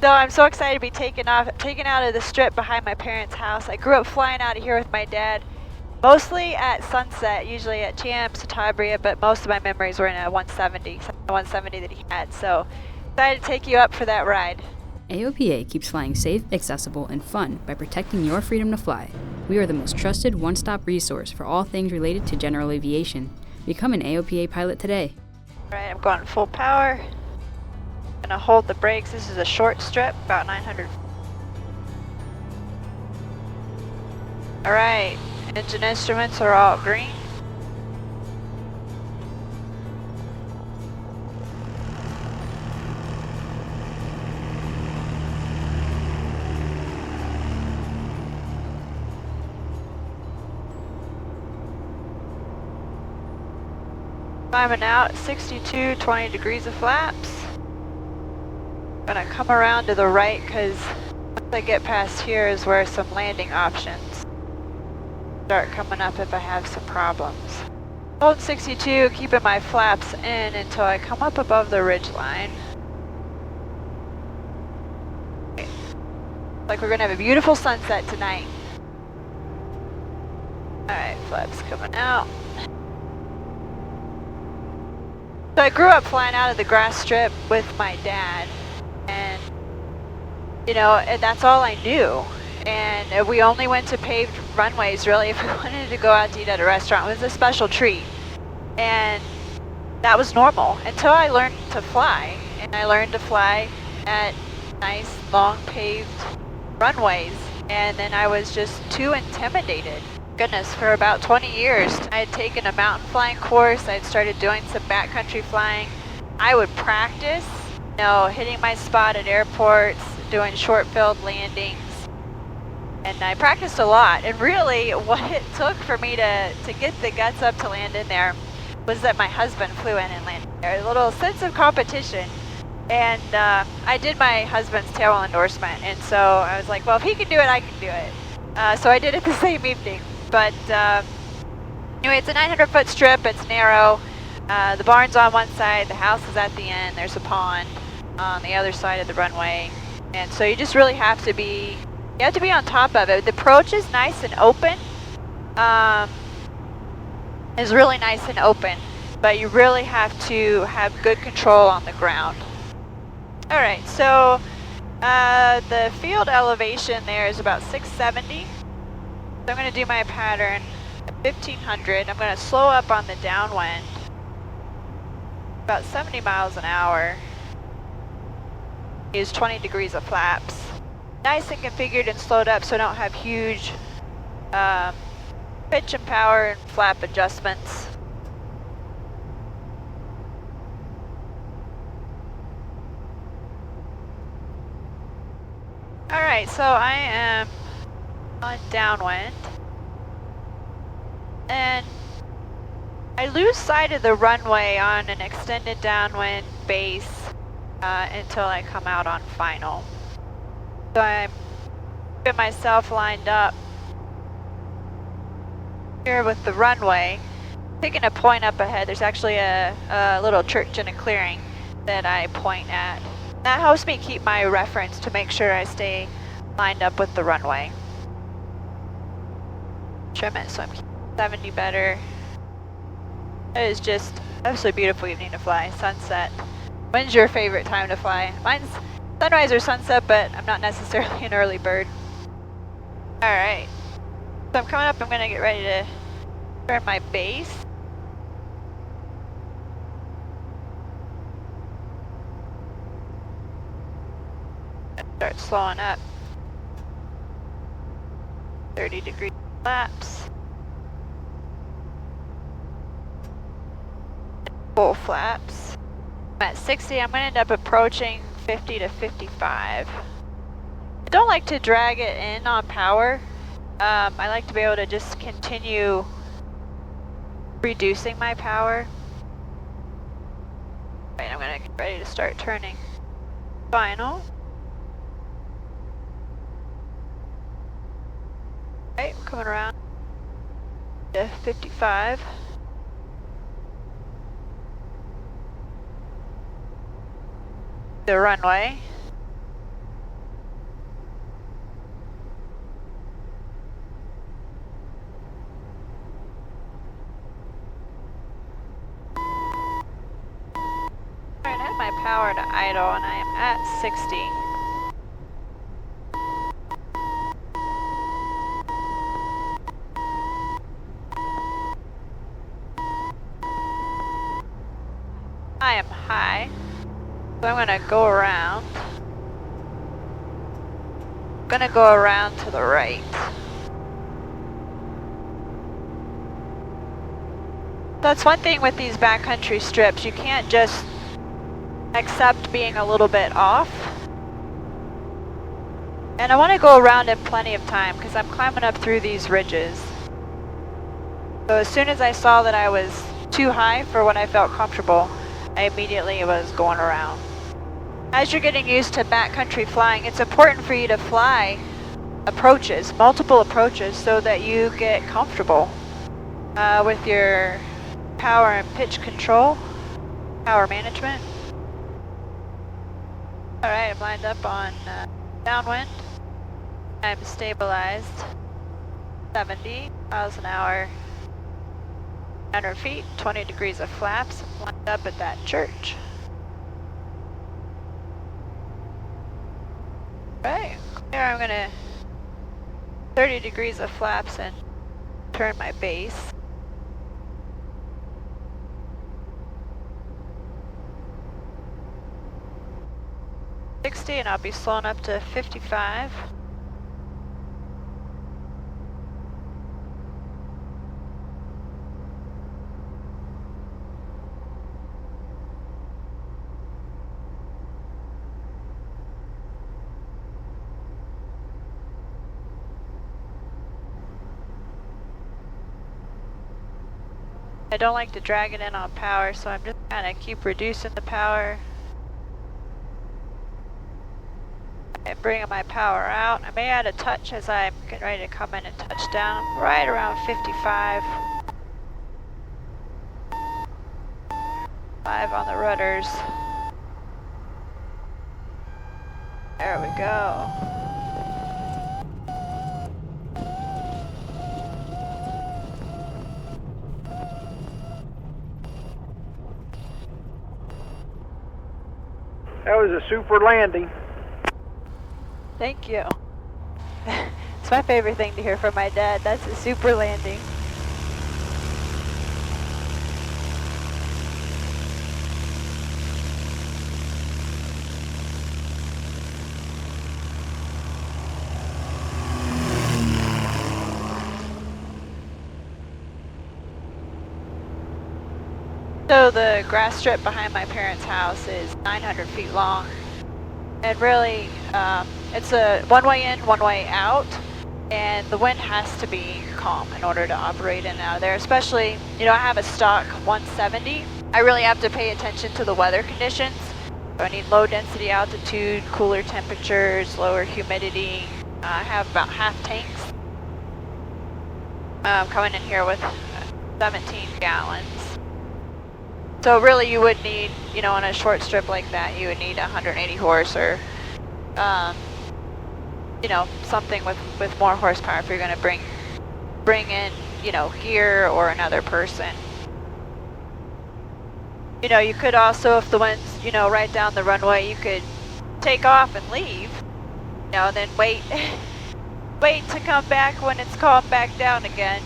So I'm so excited to be taken out of the strip behind my parents' house. I grew up flying out of here with my dad, mostly at sunset, usually at Cham, Satabria, but most of my memories were in a 170 that he had. So excited to take you up for that ride. AOPA keeps flying safe, accessible, and fun by protecting your freedom to fly. We are the most trusted one-stop resource for all things related to general aviation. Become an AOPA pilot today. Alright, I'm going full power. I'm gonna hold the brakes. This is a short strip, about 900. Alright, engine instruments are all green. Climbing out at 62, 20 degrees of flaps. Gonna come around to the right because once I get past here is where some landing options start coming up if I have some problems. Hold 62, keeping my flaps in until I come up above the ridge line. Okay. Like we're gonna have a beautiful sunset tonight. Alright, flaps coming out. So I grew up flying out of the grass strip with my dad, and you know, and that's all I knew. And we only went to paved runways really if we wanted to go out to eat at a restaurant. It was a special treat, and that was normal until I learned to fly. And I learned to fly at nice long paved runways, and then I was just too intimidated. Goodness, for about 20 years I had taken a mountain flying course. I had started doing some backcountry flying. I would practice, you know, hitting my spot at airports, doing short field landings, and I practiced a lot. And really what it took for me to get the guts up to land in there was that my husband flew in and landed there. A little sense of competition. And I did my husband's tail endorsement, and so I was like, well, if he can do it, I can do it. So I did it the same evening. But anyway, it's a 900-foot strip. It's narrow. The barn's on one side. The house is at the end. There's a pond on the other side of the runway. And so you just really have to be, on top of it. The approach is nice and open. Is really nice and open. But you really have to have good control on the ground. All right, so the field elevation there is about 670. So I'm going to do my pattern at 1500. I'm going to slow up on the downwind, about 70 miles an hour. Use 20 degrees of flaps. Nice and configured and slowed up so I don't have huge pitch and power and flap adjustments. Alright, so I am on downwind, and I lose sight of the runway on an extended downwind base until I come out on final. So I'm getting myself lined up here with the runway, taking a point up ahead. There's actually a little church in a clearing that I point at. That helps me keep my reference to make sure I stay lined up with the runway. Trim it so I'm 70 better. It is just absolutely beautiful evening to fly. Sunset. When's your favorite time to fly? Mine's sunrise or sunset, but I'm not necessarily an early bird. Alright. So I'm coming up, I'm gonna get ready to turn my base. Start slowing up. 30 degree flaps. Full flaps. I'm at 60, I'm going to end up approaching 50 to 55. I don't like to drag it in on power. I like to be able to just continue reducing my power. Right, I'm going to get ready to start turning final. Right, I'm coming around to 55. The runway. power to idle and I am at 60. I am high, so I'm gonna go around. I'm gonna go around to the right. That's one thing with these backcountry strips, you can't just accept being a little bit off. And I want to go around in plenty of time because I'm climbing up through these ridges. So as soon as I saw that I was too high for what I felt comfortable, I immediately was going around. As you're getting used to backcountry flying, it's important for you to fly approaches, multiple approaches, so that you get comfortable with your power and pitch control, power management. Alright, I'm lined up on downwind. I'm stabilized 70 miles an hour, 100 feet, 20 degrees of flaps. I'm lined up at that church. Right, clear. I'm gonna 30 degrees of flaps and turn my base. And I'll be slowing up to 55. I don't like to drag it in on power, so I'm just kind of keep reducing the power. And bringing my power out. I may add a touch as I'm getting ready to come in and touch down. Right around 55. 5 on the rudders. There we go. That was a super landing. Thank you. It's my favorite thing to hear from my dad. That's a super landing. So the grass strip behind my parents' house is 900 feet long. And really, it's a one-way in, one-way out, and the wind has to be calm in order to operate in and out of there, especially, you know, I have a stock 170. I really have to pay attention to the weather conditions. So I need low density altitude, cooler temperatures, lower humidity. I have about half tanks. I'm coming in here with 17 gallons. So really you would need, you know, on a short strip like that, you would need 180 horse or, you know, something with more horsepower if you're going to bring in, you know, gear or another person. You know, you could also, if the wind's, you know, right down the runway, you could take off and leave, you know, and then wait to come back when it's calmed back down again.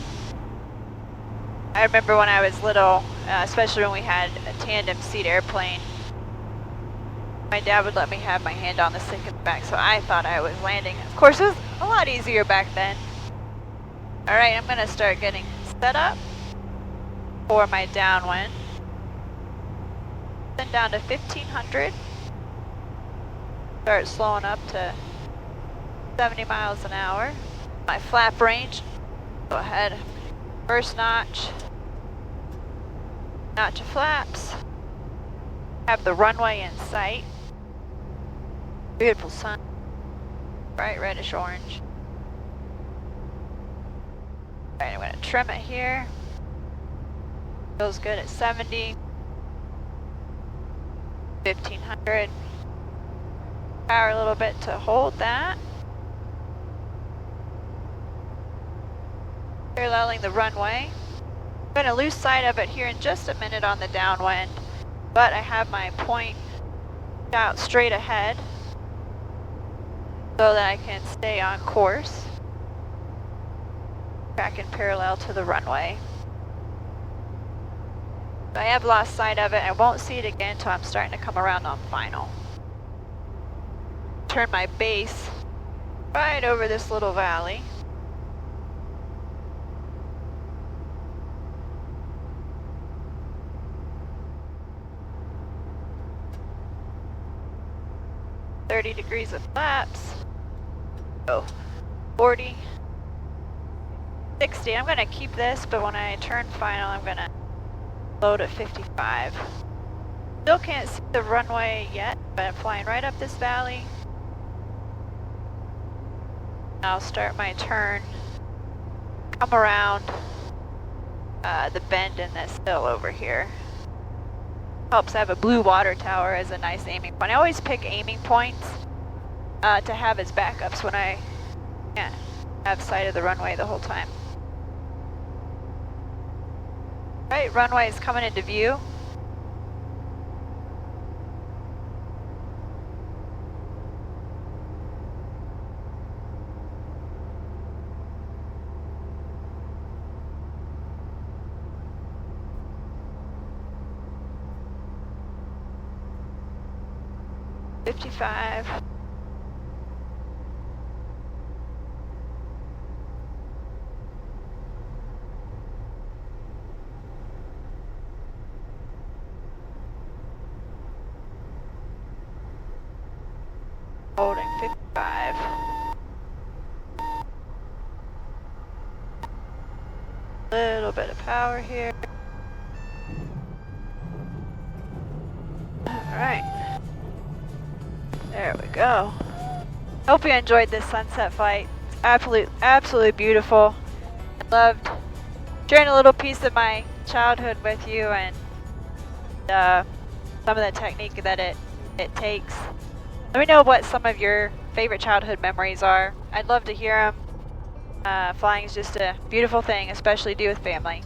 I remember when I was little, especially when we had a tandem seat airplane, my dad would let me have my hand on the stick in the back, so I thought I was landing. Of course, it was a lot easier back then. Alright, I'm going to start getting set up for my downwind. Then down to 1500. Start slowing up to 70 miles an hour. My flap range, go ahead. First notch of flaps. Have the runway in sight. Beautiful sun. Bright reddish orange. Alright, I'm going to trim it here. Feels good at 70. 1500. Power a little bit to hold that. Paralleling the runway. I'm going to lose sight of it here in just a minute on the downwind, but I have my point out straight ahead so that I can stay on course. Tracking parallel to the runway. I have lost sight of it. I won't see it again until I'm starting to come around on final. Turn my base right over this little valley. .30 degrees of flaps. Oh, 40. 60. I'm gonna keep this, but when I turn final, I'm gonna load at 55. Still can't see the runway yet, but I'm flying right up this valley. I'll start my turn, come around the bend in this hill over here. Helps have a blue water tower as a nice aiming point. I always pick aiming points to have as backups when I can't have sight of the runway the whole time. Right, runway is coming into view. .55. Holding 55. Little bit of power here. Alright. There we go. Hope you enjoyed this sunset flight. It's absolutely beautiful. I loved sharing a little piece of my childhood with you and some of the technique that it takes. Let me know what some of your favorite childhood memories are. I'd love to hear them. Flying is just a beautiful thing, especially to do with family.